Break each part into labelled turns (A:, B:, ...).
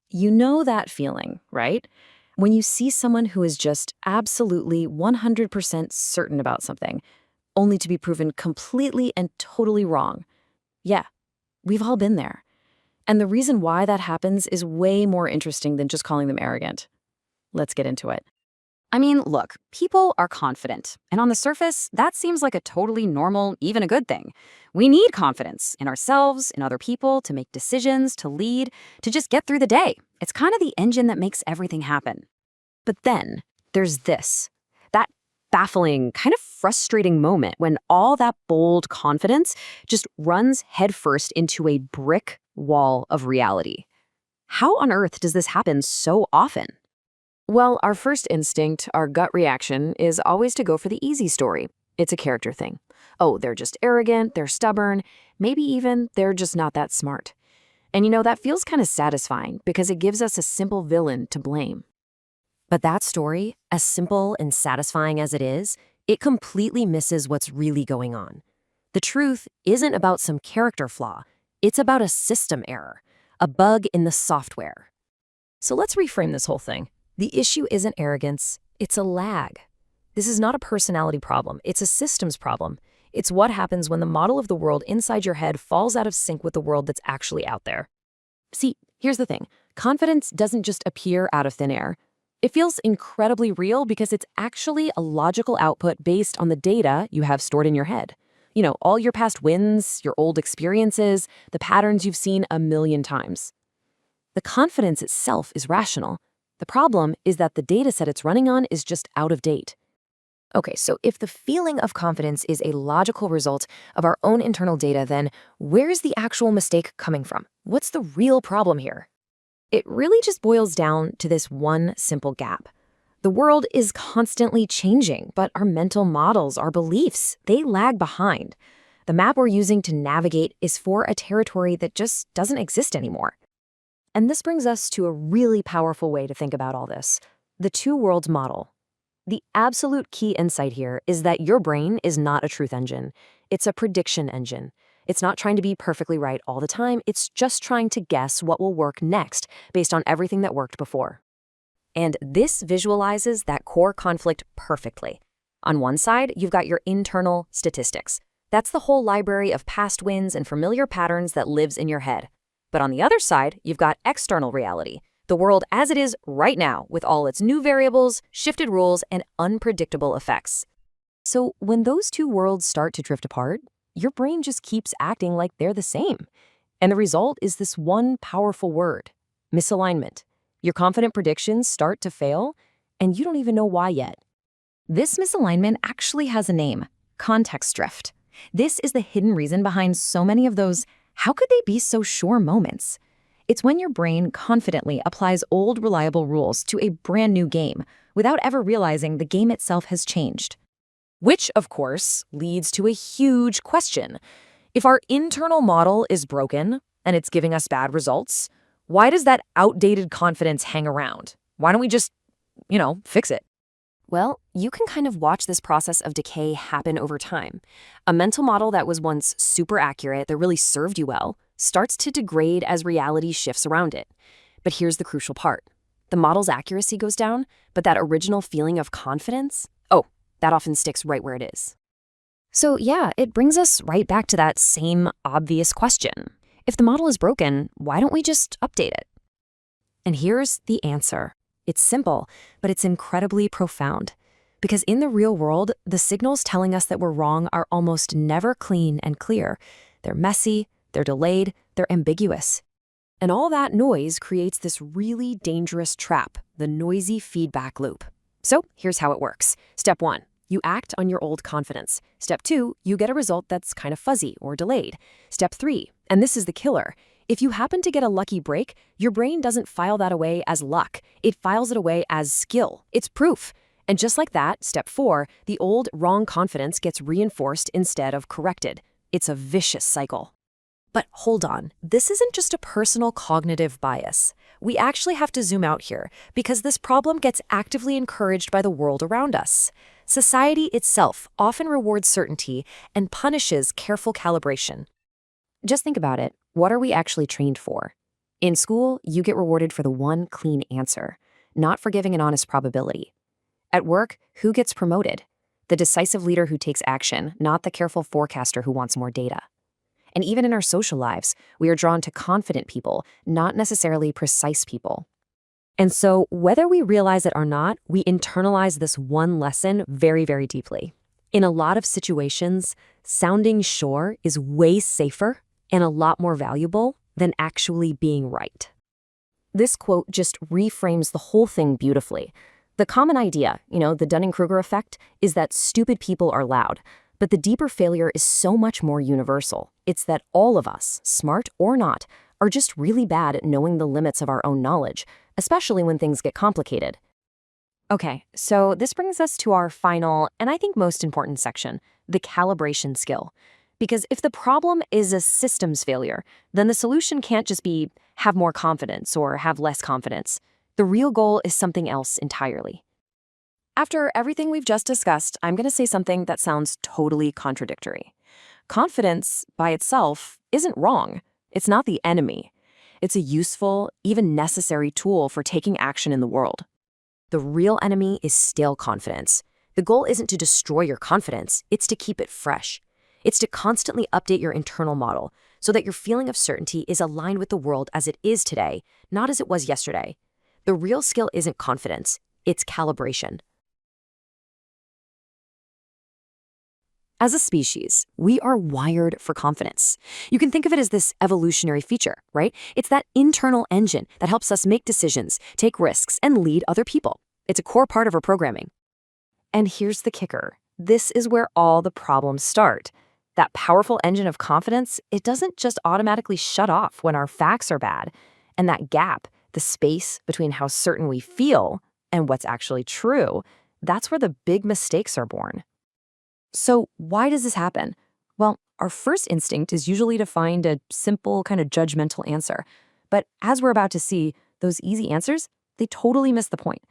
A: You know that feeling, right? When you see someone who is just absolutely 100% certain about something, only to be proven completely and totally wrong. Yeah, we've all been there. And the reason why that happens is way more interesting than just calling them arrogant. Let's get into it.
B: I mean, look, people are confident, and on the surface, that seems like a totally normal, even a good thing. We need confidence in ourselves, in other people, to make decisions, to lead, to just get through the day. It's kind of the engine that makes everything happen. But then there's this, that baffling, kind of frustrating moment when all that bold confidence just runs headfirst into a brick wall of reality. How on earth does this happen so often?
A: Well, our first instinct, our gut reaction, is always to go for the easy story. It's a character thing. Oh, they're just arrogant, they're stubborn, maybe even they're just not that smart. And that feels kind of satisfying because it gives us a simple villain to blame.
C: But that story, as simple and satisfying as it is, it completely misses what's really going on. The truth isn't about some character flaw. It's about a system error, a bug in the software. So let's reframe this whole thing. The issue isn't arrogance, it's a lag. This is not a personality problem, it's a systems problem. It's what happens when the model of the world inside your head falls out of sync with the world that's actually out there. See, here's the thing. Confidence doesn't just appear out of thin air. It feels incredibly real because it's actually a logical output based on the data you have stored in your head. All your past wins, your old experiences, the patterns you've seen a million times. The confidence itself is rational. The problem is that the data set it's running on is just out of date. Okay, so if the feeling of confidence is a logical result of our own internal data, then where's the actual mistake coming from? What's the real problem here? It really just boils down to this one simple gap. The world is constantly changing, but our mental models, our beliefs, they lag behind. The map we're using to navigate is for a territory that just doesn't exist anymore. And this brings us to a really powerful way to think about all this, the two worlds model. The absolute key insight here is that your brain is not a truth engine. It's a prediction engine. It's not trying to be perfectly right all the time. It's just trying to guess what will work next based on everything that worked before. And this visualizes that core conflict perfectly. On one side, you've got your internal statistics. That's the whole library of past wins and familiar patterns that lives in your head. But on the other side, you've got external reality, the world as it is right now, with all its new variables, shifted rules, and unpredictable effects. So when those two worlds start to drift apart, your brain just keeps acting like they're the same. And the result is this one powerful word, misalignment. Your confident predictions start to fail, and you don't even know why yet. This misalignment actually has a name, context drift. This is the hidden reason behind so many of those "how could they be so sure" moments. It's when your brain confidently applies old reliable rules to a brand new game without ever realizing the game itself has changed. Which, of course, leads to a huge question. If our internal model is broken and it's giving us bad results, why does that outdated confidence hang around? Why don't we just, fix it? Well, you can kind of watch this process of decay happen over time. A mental model that was once super accurate, that really served you well, starts to degrade as reality shifts around it. But here's the crucial part. The model's accuracy goes down, but that original feeling of confidence, that often sticks right where it is. So yeah, it brings us right back to that same obvious question. If the model is broken, why don't we just update it? And here's the answer. It's simple, but it's incredibly profound. Because in the real world, the signals telling us that we're wrong are almost never clean and clear. They're messy, they're delayed, they're ambiguous. And all that noise creates this really dangerous trap, the noisy feedback loop. So here's how it works. Step 1, you act on your old confidence. Step 2, you get a result that's kind of fuzzy or delayed. Step 3, and this is the killer, if you happen to get a lucky break, your brain doesn't file that away as luck. It files it away as skill. It's proof. And just like that, step 4, the old wrong confidence gets reinforced instead of corrected. It's a vicious cycle. But hold on, this isn't just a personal cognitive bias. We actually have to zoom out here because this problem gets actively encouraged by the world around us. Society itself often rewards certainty and punishes careful calibration. Just think about it. What are we actually trained for? In school, you get rewarded for the one clean answer, not for giving an honest probability. At work, who gets promoted? The decisive leader who takes action, not the careful forecaster who wants more data. And even in our social lives, we are drawn to confident people, not necessarily precise people. And so, whether we realize it or not, we internalize this one lesson very, very deeply. In a lot of situations, sounding sure is way safer and a lot more valuable than actually being right. This quote just reframes the whole thing beautifully. The common idea, the Dunning-Kruger effect, is that stupid people are loud. But the deeper failure is so much more universal. It's that all of us, smart or not, are just really bad at knowing the limits of our own knowledge, especially when things get complicated. Okay, so this brings us to our final, and I think most important section, the calibration skill. Because if the problem is a systems failure, then the solution can't just be have more confidence or have less confidence. The real goal is something else entirely. After everything we've just discussed, I'm going to say something that sounds totally contradictory. Confidence, by itself, isn't wrong. It's not the enemy. It's a useful, even necessary tool for taking action in the world. The real enemy is stale confidence. The goal isn't to destroy your confidence, it's to keep it fresh. It's to constantly update your internal model so that your feeling of certainty is aligned with the world as it is today, not as it was yesterday. The real skill isn't confidence, it's calibration. As a species, we are wired for confidence. You can think of it as this evolutionary feature, right? It's that internal engine that helps us make decisions, take risks, and lead other people. It's a core part of our programming. And here's the kicker. This is where all the problems start. That powerful engine of confidence, it doesn't just automatically shut off when our facts are bad. And that gap, the space between how certain we feel and what's actually true, that's where the big mistakes are born. So why does this happen? Well, our first instinct is usually to find a simple, kind of judgmental answer. But as we're about to see, those easy answers, they totally miss the point.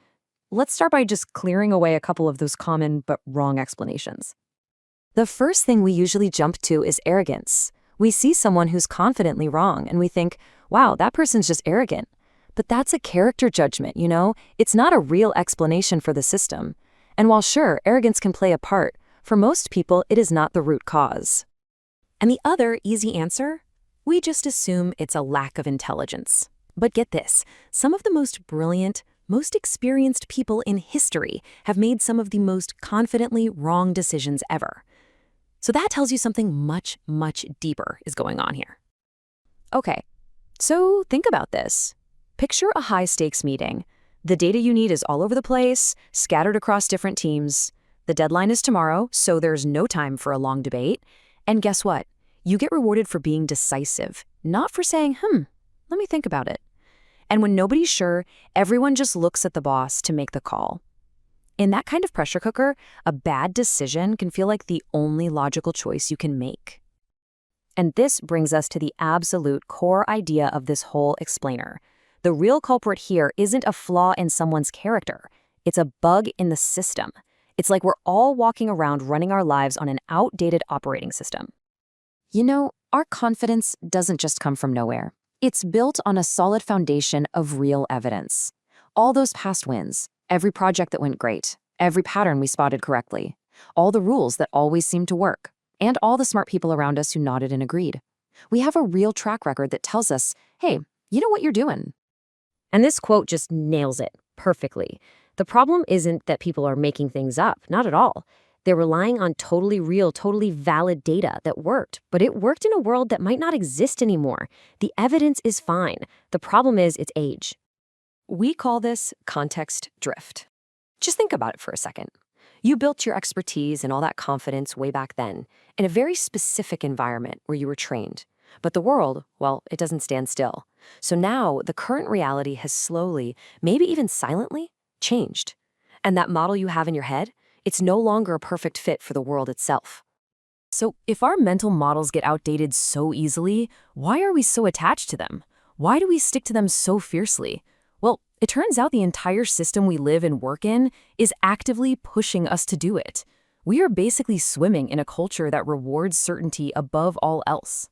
C: Let's start by just clearing away a couple of those common but wrong explanations. The first thing we usually jump to is arrogance. We see someone who's confidently wrong and we think, wow, that person's just arrogant. But that's a character judgment, It's not a real explanation for the system. And while sure, arrogance can play a part, for most people, it is not the root cause. And the other easy answer? We just assume it's a lack of intelligence. But get this, some of the most brilliant, most experienced people in history have made some of the most confidently wrong decisions ever. So that tells you something much, much deeper is going on here. Okay, so think about this. Picture a high-stakes meeting. The data you need is all over the place, scattered across different teams. The deadline is tomorrow, so there's no time for a long debate. And guess what? You get rewarded for being decisive, not for saying, let me think about it. And when nobody's sure, everyone just looks at the boss to make the call. In that kind of pressure cooker, a bad decision can feel like the only logical choice you can make. And this brings us to the absolute core idea of this whole explainer. The real culprit here isn't a flaw in someone's character. It's a bug in the system. It's like we're all walking around running our lives on an outdated operating system. Our confidence doesn't just come from nowhere. It's built on a solid foundation of real evidence. All those past wins, every project that went great, every pattern we spotted correctly, all the rules that always seemed to work, and all the smart people around us who nodded and agreed. We have a real track record that tells us, hey, you know what you're doing. And this quote just nails it perfectly. The problem isn't that people are making things up, not at all. They're relying on totally real, totally valid data that worked, but it worked in a world that might not exist anymore. The evidence is fine. The problem is its age. We call this context drift. Just think about it for a second. You built your expertise and all that confidence way back then in a very specific environment where you were trained. But the world, well, it doesn't stand still. So now the current reality has slowly, maybe even silently, changed. And that model you have in your head, it's no longer a perfect fit for the world itself. So if our mental models get outdated so easily, why are we so attached to them? Why do we stick to them so fiercely? Well, it turns out the entire system we live and work in is actively pushing us to do it. We are basically swimming in a culture that rewards certainty above all else.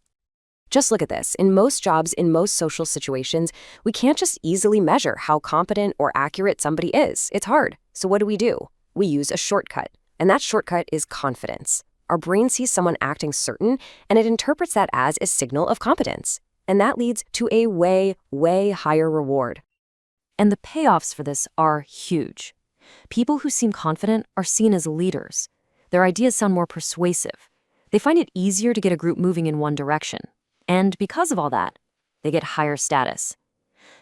C: Just look at this. In most jobs, in most social situations, we can't just easily measure how competent or accurate somebody is. It's hard. So what do? We use a shortcut. And that shortcut is confidence. Our brain sees someone acting certain, and it interprets that as a signal of competence. And that leads to a way, way higher reward. And the payoffs for this are huge. People who seem confident are seen as leaders. Their ideas sound more persuasive. They find it easier to get a group moving in one direction. And because of all that, they get higher status.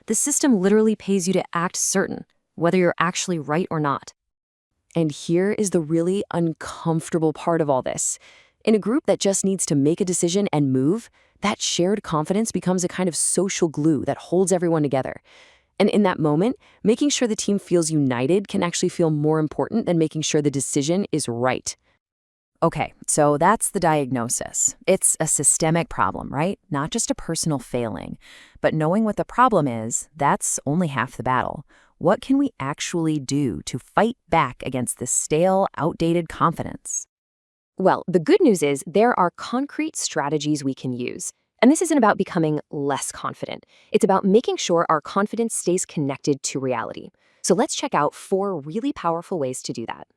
C: The system literally pays you to act certain, whether you're actually right or not. And here is the really uncomfortable part of all this. In a group that just needs to make a decision and move, that shared confidence becomes a kind of social glue that holds everyone together. And in that moment, making sure the team feels united can actually feel more important than making sure the decision is right.
B: Okay, so that's the diagnosis. It's a systemic problem, right? Not just a personal failing. But knowing what the problem is, that's only half the battle. What can we actually do to fight back against this stale, outdated confidence?
C: Well, the good news is there are concrete strategies we can use. And this isn't about becoming less confident. It's about making sure our confidence stays connected to reality. So let's check out 4 really powerful ways to do that.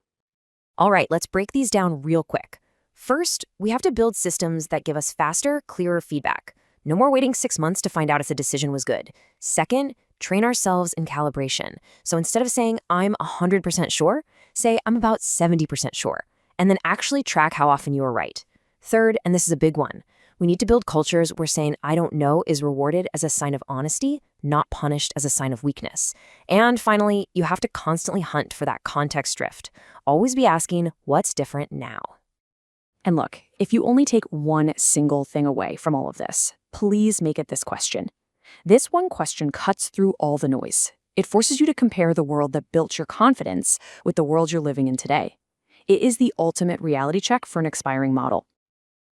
C: All right, let's break these down real quick. First, we have to build systems that give us faster, clearer feedback. No more waiting 6 months to find out if the decision was good. Second, train ourselves in calibration. So instead of saying, I'm 100% sure, say, I'm about 70% sure, and then actually track how often you are right. Third, and this is a big one, we need to build cultures where saying, I don't know is rewarded as a sign of honesty, not punished as a sign of weakness. And finally, you have to constantly hunt for that context drift. Always be asking, what's different now?
A: And look, if you only take one single thing away from all of this, please make it this question. This one question cuts through all the noise. It forces you to compare the world that built your confidence with the world you're living in today. It is the ultimate reality check for an expiring model.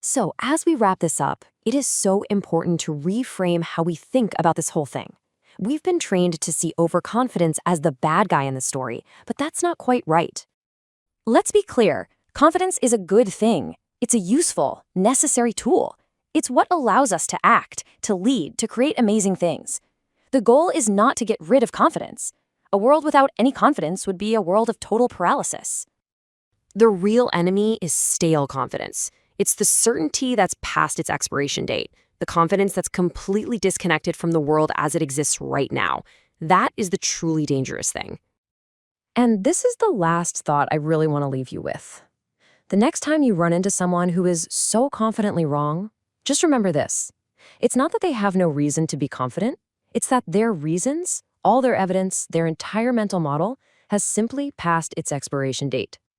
C: So as we wrap this up, it is so important to reframe how we think about this whole thing. We've been trained to see overconfidence as the bad guy in the story, but that's not quite right. Let's be clear, confidence is a good thing. It's a useful, necessary tool. It's what allows us to act, to lead, to create amazing things. The goal is not to get rid of confidence. A world without any confidence would be a world of total paralysis. The real enemy is stale confidence. It's the certainty that's past its expiration date, the confidence that's completely disconnected from the world as it exists right now. That is the truly dangerous thing. And this is the last thought I really want to leave you with. The next time you run into someone who is so confidently wrong, just remember this. It's not that they have no reason to be confident. It's that their reasons, all their evidence, their entire mental model has simply passed its expiration date.